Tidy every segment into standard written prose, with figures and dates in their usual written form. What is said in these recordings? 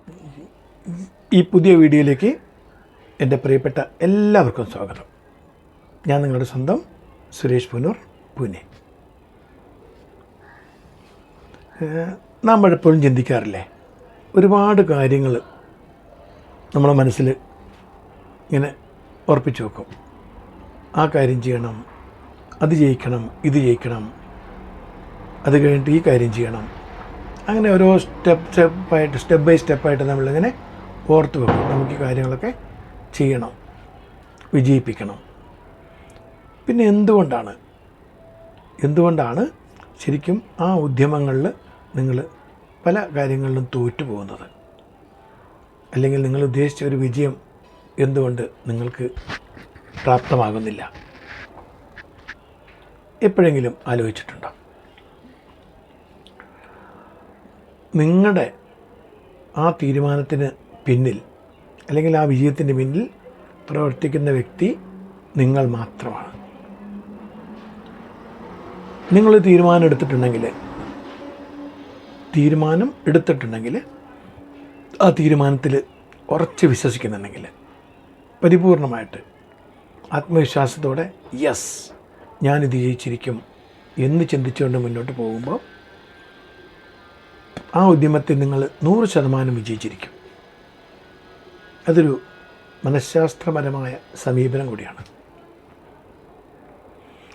ഈ പുതിയ വീഡിയോയിലേക്ക് എൻ്റെ പ്രിയപ്പെട്ട എല്ലാവർക്കും സ്വാഗതം. ഞാൻ നിങ്ങളുടെ സ്വന്തം സുരേഷ് പുനൂർ, പൂനെ. നാം പലപ്പോഴും ചിന്തിക്കാറില്ലേ, ഒരുപാട് കാര്യങ്ങൾ നമ്മളെ മനസ്സിൽ ഇങ്ങനെ ഉറപ്പിച്ചു വെക്കും. ആ കാര്യം ചെയ്യണം, അത് ജയിക്കണം, ഇത് ജയിക്കണം, അത് കഴിഞ്ഞിട്ട് ഈ കാര്യം ചെയ്യണം. അങ്ങനെ ഓരോ സ്റ്റെപ്പ് ബൈ സ്റ്റെപ്പായിട്ട് നമ്മളിങ്ങനെ ഓർത്ത് വെക്കും. നമുക്ക് ഈ കാര്യങ്ങളൊക്കെ ചെയ്യണം, വിജയിപ്പിക്കണം. പിന്നെ എന്തുകൊണ്ടാണ് ശരിക്കും ആ ഉദ്യമങ്ങളിൽ നിങ്ങൾ പല കാര്യങ്ങളിലും തോറ്റു പോകുന്നത്? അല്ലെങ്കിൽ നിങ്ങൾ ഉദ്ദേശിച്ച ഒരു വിജയം എന്തുകൊണ്ട് നിങ്ങൾക്ക് പ്രാപ്തമാകുന്നില്ല? എപ്പോഴെങ്കിലും ആലോചിച്ചിട്ടുണ്ടോ? നിങ്ങളുടെ ആ തീരുമാനത്തിന് പിന്നിൽ അല്ലെങ്കിൽ ആ വിജയത്തിൻ്റെ പിന്നിൽ പ്രവർത്തിക്കുന്ന വ്യക്തി നിങ്ങൾ മാത്രമാണ്. നിങ്ങൾ തീരുമാനം എടുത്തിട്ടുണ്ടെങ്കിൽ ആ തീരുമാനത്തിൽ ഉറച്ച് വിശ്വസിക്കുന്നുണ്ടെങ്കിൽ, പരിപൂർണമായിട്ട് ആത്മവിശ്വാസത്തോടെ യെസ് ഞാനിത് ജയിച്ചിരിക്കും എന്ന് ചിന്തിച്ചുകൊണ്ട് മുന്നോട്ട് പോകുമ്പോൾ ആ ഉദ്യമത്തിൽ നിങ്ങൾ 100% വിജയിച്ചിരിക്കും. അതൊരു മനഃശാസ്ത്രപരമായ സമീപനം കൂടിയാണ്.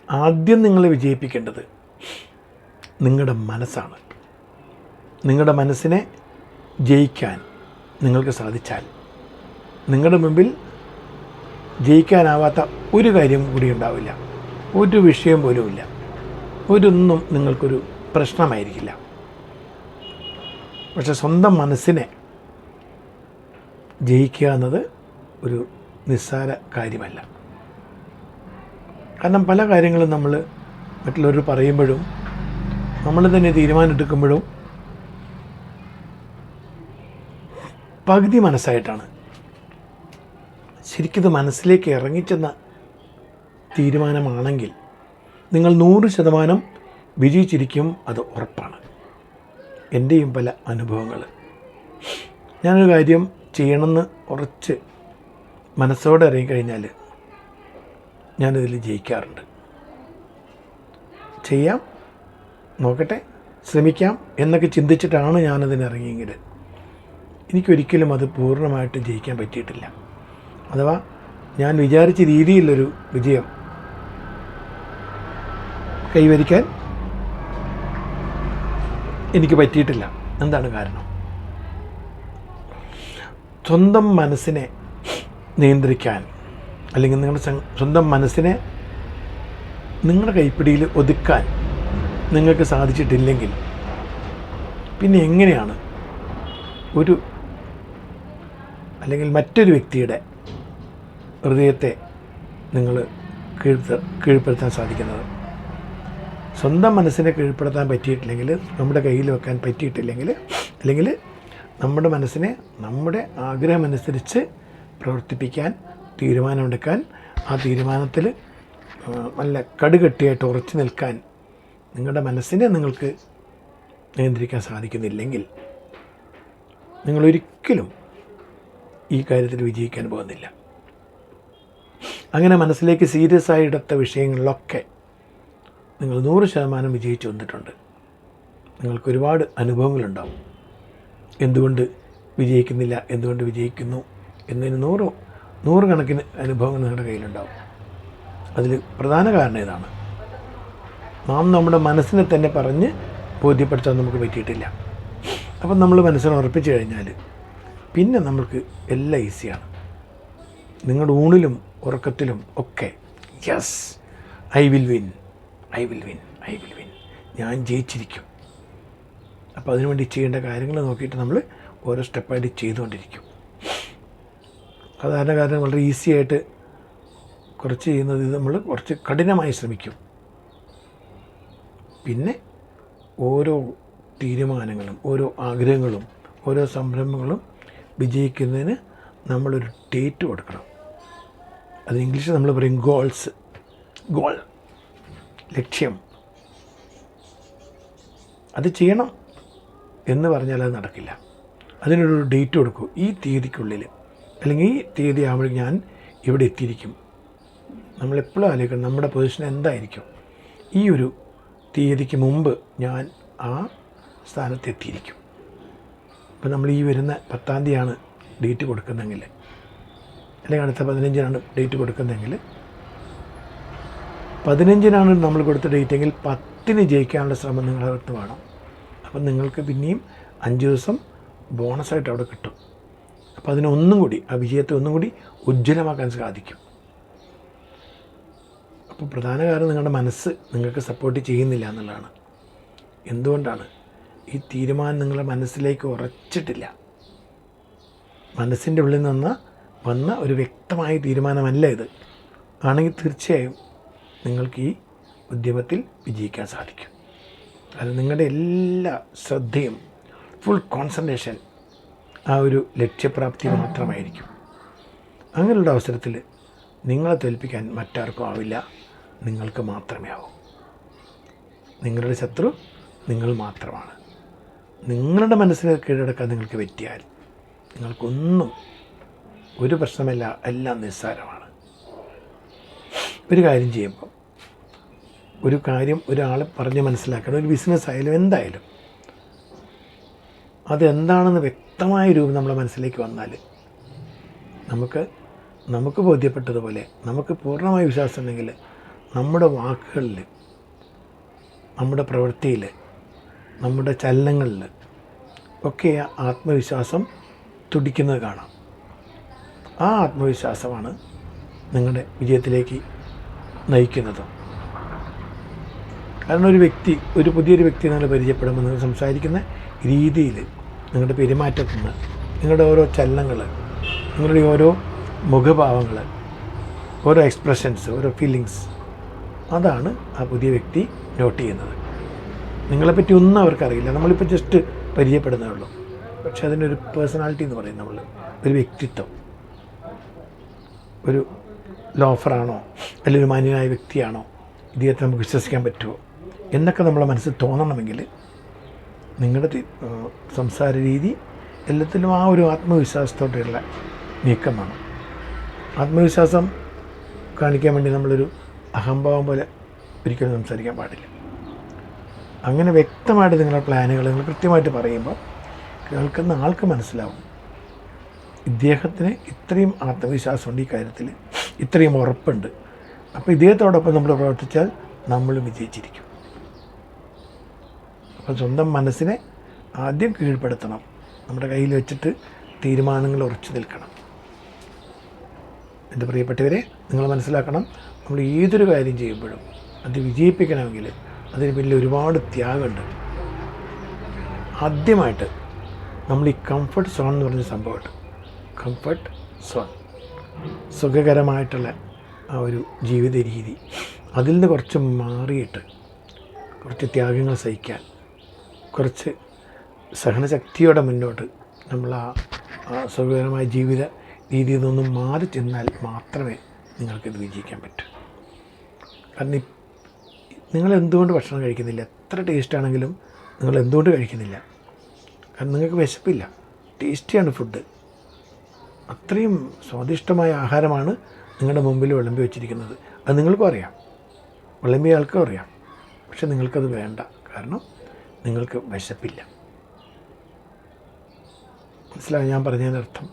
ആദ്യം നിങ്ങൾ വിജയിപ്പിക്കേണ്ടത് നിങ്ങളുടെ മനസ്സാണ്. നിങ്ങളുടെ മനസ്സിനെ ജയിക്കാൻ നിങ്ങൾക്ക് സാധിച്ചാൽ നിങ്ങളുടെ മുമ്പിൽ ജയിക്കാനാവാത്ത ഒരു കാര്യം കൂടി ഉണ്ടാവില്ല. ഒരു വിഷയം പോലുമില്ല. ഒന്നും നിങ്ങൾക്കൊരു പ്രശ്നമായിരിക്കില്ല. പക്ഷെ സ്വന്തം മനസ്സിനെ ജയിക്കുക എന്നത് ഒരു നിസ്സാര കാര്യമല്ല. കാരണം പല കാര്യങ്ങളും നമ്മൾ മറ്റുള്ളവർ പറയുമ്പോഴും നമ്മൾ തന്നെ തീരുമാനം എടുക്കുമ്പോഴും പകുതി മനസ്സായിട്ടാണ്. ശരിക്കിത് മനസ്സിലേക്ക് ഇറങ്ങിച്ചെന്ന തീരുമാനമാണെങ്കിൽ നിങ്ങൾ 100% വിജയിച്ചിരിക്കും. അത് ഉറപ്പാണ്. എൻ്റെയും പല അനുഭവങ്ങൾ, ഞാനൊരു കാര്യം ചെയ്യണമെന്ന് ഉറച്ച് മനസ്സോടെ ഇറങ്ങിക്കഴിഞ്ഞാൽ ഞാനിതിൽ ജയിക്കാറുണ്ട്. ചെയ്യാം, നോക്കട്ടെ, ശ്രമിക്കാം എന്നൊക്കെ ചിന്തിച്ചിട്ടാണ് ഞാനതിന് ഇറങ്ങിയെങ്കിൽ എനിക്കൊരിക്കലും അത് പൂർണ്ണമായിട്ട് ജയിക്കാൻ പറ്റിയിട്ടില്ല. അഥവാ ഞാൻ വിചാരിച്ച രീതിയിലൊരു വിജയം കൈവരിക്കാൻ എനിക്ക് പറ്റിയിട്ടില്ല. എന്താണ് കാരണം? സ്വന്തം മനസ്സിനെ നിയന്ത്രിക്കാൻ, അല്ലെങ്കിൽ നിങ്ങളുടെ സ്വന്തം മനസ്സിനെ നിങ്ങളുടെ കൈപ്പിടിയിൽ ഒതുക്കാൻ നിങ്ങൾക്ക് സാധിച്ചിട്ടില്ലെങ്കിൽ പിന്നെ എങ്ങനെയാണ് അല്ലെങ്കിൽ മറ്റൊരു വ്യക്തിയുടെ ഹൃദയത്തെ നിങ്ങൾ കീഴ്പ്പെടുത്താൻ സാധിക്കുന്നത്? സ്വന്തം മനസ്സിനെ കീഴ്പ്പെടുത്താൻ പറ്റിയിട്ടില്ലെങ്കിൽ, നമ്മുടെ കയ്യിൽ വെക്കാൻ പറ്റിയിട്ടില്ലെങ്കിൽ, അല്ലെങ്കിൽ നമ്മുടെ മനസ്സിനെ നമ്മുടെ ആഗ്രഹമനുസരിച്ച് പ്രവർത്തിപ്പിക്കാൻ, തീരുമാനമെടുക്കാൻ, ആ തീരുമാനത്തിൽ നല്ല കടുകട്ടിയായിട്ട് ഉറച്ചു നിൽക്കാൻ നിങ്ങളുടെ മനസ്സിനെ നിങ്ങൾക്ക് നിയന്ത്രിക്കാൻ സാധിക്കുന്നില്ലെങ്കിൽ നിങ്ങളൊരിക്കലും ഈ കാര്യത്തിൽ വിജയിക്കാൻ പോകുന്നില്ല. അങ്ങനെ മനസ്സിലേക്ക് സീരിയസ് ആയി എടുത്ത വിഷയങ്ങളിലൊക്കെ നിങ്ങൾ 100% വിജയിച്ചു വന്നിട്ടുണ്ട്. നിങ്ങൾക്ക് ഒരുപാട് അനുഭവങ്ങളുണ്ടാവും. എന്തുകൊണ്ട് വിജയിക്കുന്നില്ല, എന്തുകൊണ്ട് വിജയിക്കുന്നു എന്നതിന് നൂറുകണക്കിന് അനുഭവങ്ങൾ നിങ്ങളുടെ കയ്യിലുണ്ടാവും. അതിൽ പ്രധാന കാരണം ഇതാണ്: നാം നമ്മുടെ മനസ്സിനെ തന്നെ പറഞ്ഞ് ബോധ്യപ്പെടുത്താൻ നമുക്ക് പറ്റിയിട്ടില്ല. അപ്പം നമ്മൾ മനസ്സിനെ ഉറപ്പിച്ചു കഴിഞ്ഞാൽ പിന്നെ നമ്മൾക്ക് എല്ലാം ഈസിയാണ്. നിങ്ങളുടെ ഊണിലും ഉറക്കത്തിലും ഒക്കെ യെസ് ഐ വിൽ വിൻ, ഞാൻ ജയിച്ചിരിക്കും. അപ്പോൾ അതിനുവേണ്ടി ചെയ്യേണ്ട കാര്യങ്ങൾ നോക്കിയിട്ട് നമ്മൾ ഓരോ സ്റ്റെപ്പായിട്ട് ചെയ്തുകൊണ്ടിരിക്കും. സാധാരണ കാര്യം വളരെ ഈസി ആയിട്ട് കുറച്ച് ചെയ്യുന്നത് നമ്മൾ കുറച്ച് കഠിനമായി ശ്രമിക്കും. പിന്നെ ഓരോ തീരുമാനങ്ങളും, ഓരോ ആഗ്രഹങ്ങളും, ഓരോ സംരംഭങ്ങളും വിജയിക്കുന്നതിന് നമ്മളൊരു ഡേറ്റ് കൊടുക്കണം. അത് ഇംഗ്ലീഷിൽ നമ്മൾ പറയും ഗോൾ, ലക്ഷ്യം. അത് ചെയ്യണം എന്ന് പറഞ്ഞാൽ അത് നടക്കില്ല. അതിനൊരു ഡേറ്റ് കൊടുക്കൂ. ഈ തീയതിക്കുള്ളിൽ അല്ലെങ്കിൽ ഈ തീയതി ആകുമ്പോഴേക്കും ഞാൻ ഇവിടെ എത്തിയിരിക്കും. നമ്മളെപ്പോഴും ആലോചിക്കണം നമ്മുടെ പൊസിഷൻ എന്തായിരിക്കും. ഈ ഒരു തീയതിക്ക് മുമ്പ് ഞാൻ ആ സ്ഥാനത്ത് എത്തിയിരിക്കും. ഇപ്പോൾ നമ്മൾ ഈ വരുന്ന 10-ാം തീയതിയാണ് ഡേറ്റ് കൊടുക്കുന്നതെങ്കിൽ, അല്ലെങ്കിൽ അടുത്ത 15-നാണ് ഡേറ്റ് കൊടുക്കുന്നതെങ്കിൽ, 15-നാണ് നമ്മൾ കൊടുത്ത ഡേറ്റെങ്കിൽ 10-ന് ജയിക്കാനുള്ള ശ്രമം നിങ്ങളടുത്ത് വേണം. അപ്പം നിങ്ങൾക്ക് പിന്നെയും 5 ദിവസം ബോണസായിട്ട് അവിടെ കിട്ടും. അപ്പോൾ അതിനൊന്നും കൂടി ആ വിജയത്തെ ഒന്നും കൂടി ഉജ്ജ്വലമാക്കാൻ സാധിക്കും. അപ്പോൾ പ്രധാന കാരണം നിങ്ങളുടെ മനസ്സ് നിങ്ങൾക്ക് സപ്പോർട്ട് ചെയ്യുന്നില്ല എന്നുള്ളതാണ്. എന്തുകൊണ്ടാണ്? ഈ തീരുമാനം നിങ്ങളുടെ മനസ്സിലേക്ക് ഉറച്ചിട്ടില്ല. മനസ്സിൻ്റെ ഉള്ളിൽ നിന്ന് വന്ന ഒരു വ്യക്തമായ തീരുമാനമല്ല ഇത്. ആണെങ്കിൽ തീർച്ചയായും നിങ്ങൾക്ക് ഈ ഉദ്യമത്തിൽ വിജയിക്കാൻ സാധിക്കും. കാരണം നിങ്ങളുടെ എല്ലാ ശ്രദ്ധയും, ഫുൾ കോൺസെൻട്രേഷൻ ആ ഒരു ലക്ഷ്യപ്രാപ്തി മാത്രമായിരിക്കും. അങ്ങനെയുള്ള അവസരത്തിൽ നിങ്ങളെ തോൽപ്പിക്കാൻ മറ്റാർക്കും ആവില്ല, നിങ്ങൾക്ക് മാത്രമേ ആവൂ. നിങ്ങളുടെ ശത്രു നിങ്ങൾ മാത്രമാണ്. നിങ്ങളുടെ മനസ്സിനെ കീഴടക്കാൻ നിങ്ങൾക്ക് പറ്റിയാൽ നിങ്ങൾക്കൊന്നും ഒരു പ്രശ്നമല്ല, എല്ലാം നിസ്സാരമാണ്. ഒരു കാര്യം ചെയ്യുമ്പോൾ, ഒരു കാര്യം ഒരാൾ പറഞ്ഞ് മനസ്സിലാക്കണം. ഒരു ബിസിനസ് ആയാലും എന്തായാലും അതെന്താണെന്ന് വ്യക്തമായ രൂപം നമ്മളെ മനസ്സിലേക്ക് വന്നാൽ നമുക്ക് ബോധ്യപ്പെട്ടതുപോലെ നമുക്ക് പൂർണ്ണമായ വിശ്വാസം ഉണ്ടെങ്കിൽ നമ്മുടെ വാക്കുകളിൽ, നമ്മുടെ പ്രവൃത്തിയിൽ, നമ്മുടെ ചലനങ്ങളിൽ ഒക്കെ ആത്മവിശ്വാസം തുടിക്കുന്നത് കാണാം. ആ ആത്മവിശ്വാസമാണ് നിങ്ങളുടെ വിജയത്തിലേക്ക് നയിക്കുന്നത്. കാരണം ഒരു പുതിയൊരു വ്യക്തി നിങ്ങൾ പരിചയപ്പെടുമ്പോൾ നിങ്ങൾ സംസാരിക്കുന്ന രീതിയിൽ, നിങ്ങളുടെ പെരുമാറ്റത്തിൽ നിന്ന്, നിങ്ങളുടെ ഓരോ ചലനങ്ങൾ, നിങ്ങളുടെ ഓരോ മുഖഭാവങ്ങൾ, ഓരോ എക്സ്പ്രഷൻസ്, ഓരോ ഫീലിങ്സ്, അതാണ് ആ പുതിയ വ്യക്തി നോട്ട് ചെയ്യുന്നത്. നിങ്ങളെപ്പറ്റി ഒന്നും അവർക്കറിയില്ല, നമ്മളിപ്പോൾ ജസ്റ്റ് പരിചയപ്പെടുന്നേ ഉള്ളൂ. പക്ഷെ അതിനൊരു പേഴ്സണാലിറ്റി എന്ന് പറയും, ഒരു വ്യക്തിത്വം, ഒരു ലോഫറാണോ അല്ലെങ്കിൽ ഒരു മാന്യനായ വ്യക്തിയാണോ, ഇദ്ദേഹത്തെ നമുക്ക് വിശ്വസിക്കാൻ പറ്റുമോ എന്നൊക്കെ നമ്മളെ മനസ്സിൽ തോന്നണമെങ്കിൽ നിങ്ങളുടെ സംസാര രീതി എല്ലാത്തിലും ആ ഒരു ആത്മവിശ്വാസത്തോടെയുള്ള നീക്കമാണ്. ആത്മവിശ്വാസം കാണിക്കാൻ വേണ്ടി നമ്മളൊരു അഹംഭാവം പോലെ ഒരിക്കലും സംസാരിക്കാൻ പാടില്ല. അങ്ങനെ വ്യക്തമായിട്ട് നിങ്ങളുടെ പ്ലാനുകൾ നിങ്ങൾ കൃത്യമായിട്ട് പറയുമ്പോൾ കേൾക്കുന്ന ആൾക്ക് മനസ്സിലാവും, ഇദ്ദേഹത്തിന് ഇത്രയും ആത്മവിശ്വാസമുണ്ട്, ഈ കാര്യത്തിൽ ഇത്രയും ഉറപ്പുണ്ട്. അപ്പോൾ ഇദ്ദേഹത്തോടൊപ്പം നമ്മൾ പ്രവർത്തിച്ചാൽ നമ്മൾ വിജയിച്ചിരിക്കും. അപ്പോൾ സ്വന്തം മനസ്സിനെ ആദ്യം കീഴ്പ്പെടുത്തണം. നമ്മുടെ കയ്യിൽ വെച്ചിട്ട് തീരുമാനങ്ങൾ ഉറച്ചു നിൽക്കണം. എൻ്റെ പ്രിയപ്പെട്ടവരെ, നിങ്ങൾ മനസ്സിലാക്കണം, നമ്മൾ ഏതൊരു കാര്യം ചെയ്യുമ്പോഴും അത് വിജയിപ്പിക്കണമെങ്കിൽ അതിന് പിന്നിൽ ഒരുപാട് ത്യാഗമുണ്ട്. ആദ്യമായിട്ട് നമ്മൾ ഈ കംഫർട്ട് സോൺ എന്ന് പറഞ്ഞ സംഭവമുണ്ട്. കംഫർട്ട് സോൺ, സുഖകരമായിട്ടുള്ള ആ ഒരു ജീവിത രീതി, അതിൽ നിന്ന് കുറച്ച് മാറിയിട്ട് കുറച്ച് ത്യാഗങ്ങൾ സഹിക്കാൻ, കുറച്ച് സഹനശക്തിയോടെ മുന്നോട്ട് നമ്മൾ ആ സുഖകരമായ ജീവിത രീതിയിൽ നിന്നൊന്നും മാറി ചെന്നാൽ മാത്രമേ നിങ്ങൾക്കിത് വിജയിക്കാൻ പറ്റൂ. കാരണം നിങ്ങൾ എന്തുകൊണ്ട് ഭക്ഷണം കഴിക്കുന്നില്ല? എത്ര ടേസ്റ്റ് ആണെങ്കിലും നിങ്ങൾ എന്തുകൊണ്ട് കഴിക്കുന്നില്ല? കാരണം നിങ്ങൾക്ക് വിശപ്പില്ല. ടേസ്റ്റിയാണ് ഫുഡ്. അത്രയും സ്വാദിഷ്ടമായ ആഹാരമാണ് നിങ്ങളുടെ മുമ്പിൽ വിളമ്പി വെച്ചിരിക്കുന്നത്. അത് നിങ്ങൾക്കും അറിയാം, വിളമ്പിയ ആൾക്കും അറിയാം. പക്ഷെ നിങ്ങൾക്കത് വേണ്ട, കാരണം നിങ്ങൾക്ക് വിശപ്പില്ല. മനസ്സിലായി ഞാൻ പറഞ്ഞതിനർത്ഥം?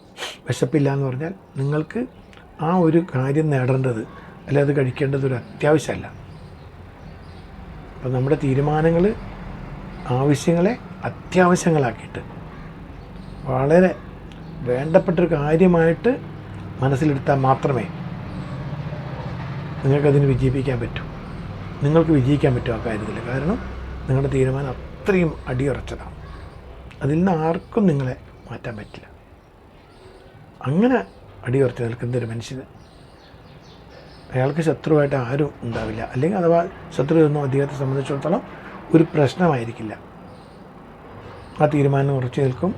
വിശപ്പില്ല എന്ന് പറഞ്ഞാൽ നിങ്ങൾക്ക് ആ ഒരു കാര്യം നേടേണ്ടത് അല്ലെ അത് കഴിക്കേണ്ടത് ഒരു അത്യാവശ്യമല്ല. അപ്പം നമ്മുടെ തീരുമാനങ്ങൾ ആവശ്യങ്ങളെ അത്യാവശ്യങ്ങളാക്കിയിട്ട് വളരെ വേണ്ടപ്പെട്ടൊരു കാര്യമായിട്ട് മനസ്സിലെടുത്താൽ മാത്രമേ നിങ്ങൾക്കതിന് വിജയിപ്പിക്കാൻ പറ്റൂ. നിങ്ങൾക്ക് വിജയിക്കാൻ പറ്റും ആ കാര്യത്തിൽ. കാരണം നിങ്ങളുടെ തീരുമാനം അത്രയും അടിയുറച്ചതാണ്. അതിൽ നിന്ന് ആർക്കും നിങ്ങളെ മാറ്റാൻ പറ്റില്ല. അങ്ങനെ അടിയുറച്ച് നിൽക്കുന്ന ഒരു മനുഷ്യന് അയാൾക്ക് ശത്രുവായിട്ട് ആരും ഉണ്ടാവില്ല. അല്ലെങ്കിൽ അഥവാ ശത്രു ഒന്നും അദ്ദേഹത്തെ സംബന്ധിച്ചിടത്തോളം ഒരു പ്രശ്നമായിരിക്കില്ല. ആ തീരുമാനം ഉറച്ചു നിൽക്കും,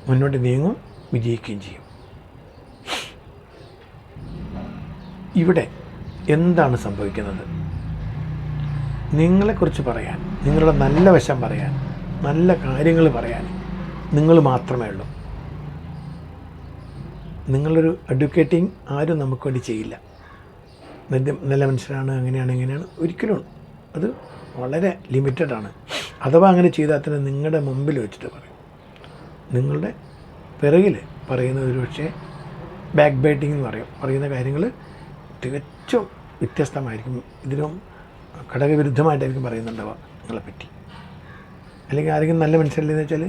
മുന്നോട്ട് നീങ്ങും, വിജയിക്കുകയും ചെയ്യും. ഇവിടെ എന്താണ് സംഭവിക്കുന്നത്? നിങ്ങളെക്കുറിച്ച് പറയാൻ, നിങ്ങളുടെ നല്ല വശം പറയാൻ, നല്ല കാര്യങ്ങൾ പറയാൻ നിങ്ങൾ മാത്രമേ ഉള്ളൂ. നിങ്ങളൊരു അഡ്വക്കേറ്റിംഗ് ആരും നമുക്ക് വേണ്ടി ചെയ്യില്ല. നല്ല മനുഷ്യരാണ്, അങ്ങനെയാണ് ഇങ്ങനെയാണ്, ഒരിക്കലും അത് വളരെ ലിമിറ്റഡാണ്. അഥവാ അങ്ങനെ ചെയ്താൽ തന്നെ നിങ്ങളുടെ മുമ്പിൽ വെച്ചിട്ട് പറയും. നിങ്ങളുടെ പിറകിൽ പറയുന്നത് ഒരു പക്ഷേ ബാക്ക് ബൈറ്റിംഗ് എന്ന് പറയുന്ന കാര്യങ്ങൾ തികച്ചും വ്യത്യസ്തമായിരിക്കും. ഇതിനും ഘടകവിരുദ്ധമായിട്ടായിരിക്കും പറയുന്നുണ്ടാവുക നിങ്ങളെപ്പറ്റി. അല്ലെങ്കിൽ ആരെങ്കിലും നല്ല മനുഷ്യരല്ലെന്ന് വെച്ചാൽ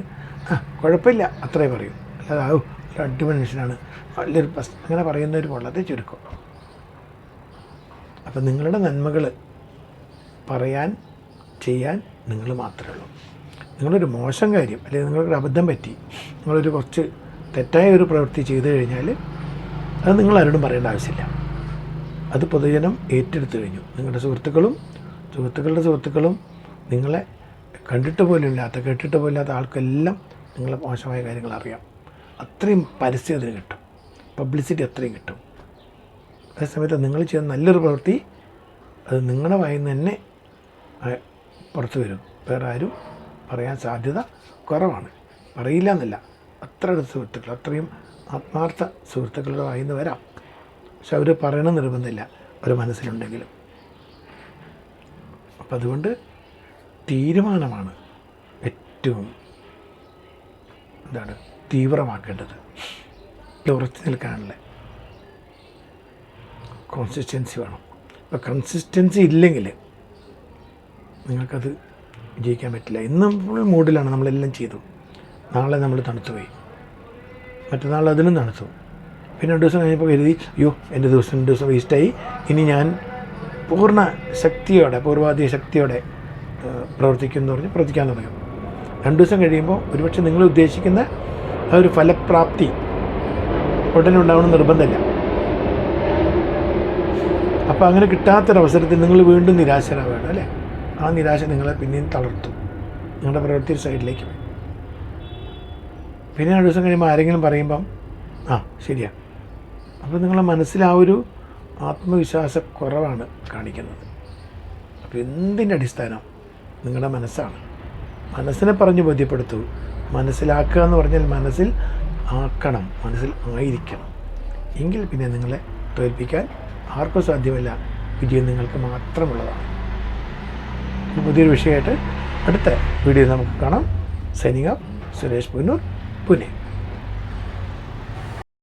കുഴപ്പമില്ല അത്രേ പറയും. അല്ലാതെ ഒരു അടിപൊളി മനുഷ്യനാണ്, നല്ലൊരു അങ്ങനെ പറയുന്നവർ വളരെ ചുരുക്കം. അപ്പം നിങ്ങളുടെ നന്മകൾ പറയാൻ ചെയ്യാൻ നിങ്ങൾ മാത്രമേ ഉള്ളൂ. നിങ്ങളൊരു മോശം കാര്യം അല്ലെങ്കിൽ നിങ്ങൾക്കൊരു അബദ്ധം പറ്റി, നിങ്ങളൊരു കുറച്ച് തെറ്റായ ഒരു പ്രവൃത്തി ചെയ്തു കഴിഞ്ഞാൽ അത് നിങ്ങളാരോടും പറയേണ്ട ആവശ്യമില്ല. അത് പൊതുജനം ഏറ്റെടുത്തു കഴിഞ്ഞു. നിങ്ങളുടെ സുഹൃത്തുക്കളുടെ സുഹൃത്തുക്കളും നിങ്ങളെ കണ്ടിട്ട് പോലും ഇല്ലാത്ത കേട്ടിട്ട് പോലും ഇല്ലാത്ത ആൾക്കെല്ലാം നിങ്ങളെ മോശമായ കാര്യങ്ങൾ അറിയാം. അത്രയും പരസ്യം അതിന് കിട്ടും, പബ്ലിസിറ്റി അത്രയും കിട്ടും. അതേസമയത്ത് നിങ്ങൾ ചെയ്യുന്ന നല്ലൊരു പ്രവൃത്തി അത് നിങ്ങളുടെ വായിൽ നിന്ന് തന്നെ പുറത്തു വരും. വേറെ ആരും പറയാൻ സാധ്യത കുറവാണ്. പറയില്ല എന്നല്ല, അത്ര അടുത്ത സുഹൃത്തുക്കൾ, അത്രയും ആത്മാർത്ഥ സുഹൃത്തുക്കളുടെ വായിൽ നിന്ന് വരാം. പക്ഷെ അവർ പറയണം നിർബന്ധമില്ല, അവർ മനസ്സിലുണ്ടെങ്കിലും. അപ്പം അതുകൊണ്ട് തീരുമാനമാണ് ഏറ്റവും തീവ്രമാക്കേണ്ടത്. ഉറച്ചു നിൽക്കാനുള്ള കോൺസിസ്റ്റൻസി വേണം. അപ്പോൾ കൺസിസ്റ്റൻസി ഇല്ലെങ്കിൽ നിങ്ങൾക്കത് വിജയിക്കാൻ പറ്റില്ല. ഇന്നും ഫുൾ മൂഡിലാണ് നമ്മളെല്ലാം ചെയ്തു, നാളെ നമ്മൾ തണുത്തുപോയി, മറ്റന്നാൾ അതിനും തണുത്തു, പിന്നെ 2 ദിവസം കഴിഞ്ഞപ്പോൾ കരുതി അയ്യോ എൻ്റെ 2 ദിവസം വേസ്റ്റായി, ഇനി ഞാൻ പൂർവാധിക ശക്തിയോടെ പ്രവർത്തിക്കുമെന്ന് പറഞ്ഞ് പ്രവർത്തിക്കാൻ തുടങ്ങും. 2 ദിവസം കഴിയുമ്പോൾ ഒരുപക്ഷെ നിങ്ങൾ ഉദ്ദേശിക്കുന്ന ആ ഒരു ഫലപ്രാപ്തി ഉടനെ ഉണ്ടാവണം നിർബന്ധമില്ല. അപ്പോൾ അങ്ങനെ കിട്ടാത്തൊരവസരത്തിൽ നിങ്ങൾ വീണ്ടും നിരാശരാവുകയാണ് അല്ലേ? ആ നിരാശ നിങ്ങളെ പിന്നെയും തളർത്തും, നിങ്ങളുടെ പ്രവൃത്തി സൈഡിലേക്ക് പോയി. പിന്നെ 2 ദിവസം കഴിയുമ്പോൾ ആരെങ്കിലും പറയുമ്പം ശരിയാ. അപ്പോൾ നിങ്ങളുടെ മനസ്സിൽ ആ ഒരു ആത്മവിശ്വാസക്കുറവാണ് കാണിക്കുന്നത്. അപ്പോൾ എന്തിൻ്റെ അടിസ്ഥാനം? നിങ്ങളുടെ മനസ്സാണ്. മനസ്സിനെ പറഞ്ഞ് ബോധ്യപ്പെടുത്തൂ. മനസ്സിലാക്കുക എന്ന് പറഞ്ഞാൽ മനസ്സിൽ ആക്കണം, മനസ്സിൽ ആയിരിക്കണം. എങ്കിൽ പിന്നെ നിങ്ങളെ തോൽപ്പിക്കാൻ ആർക്കും സാധ്യമല്ല. വിജയം നിങ്ങൾക്ക് മാത്രമുള്ളതാണ്. പുതിയൊരു വിഷയമായിട്ട് അടുത്ത വീഡിയോ നമുക്ക് കാണാം. Signing off, Suresh Punnur, Pune.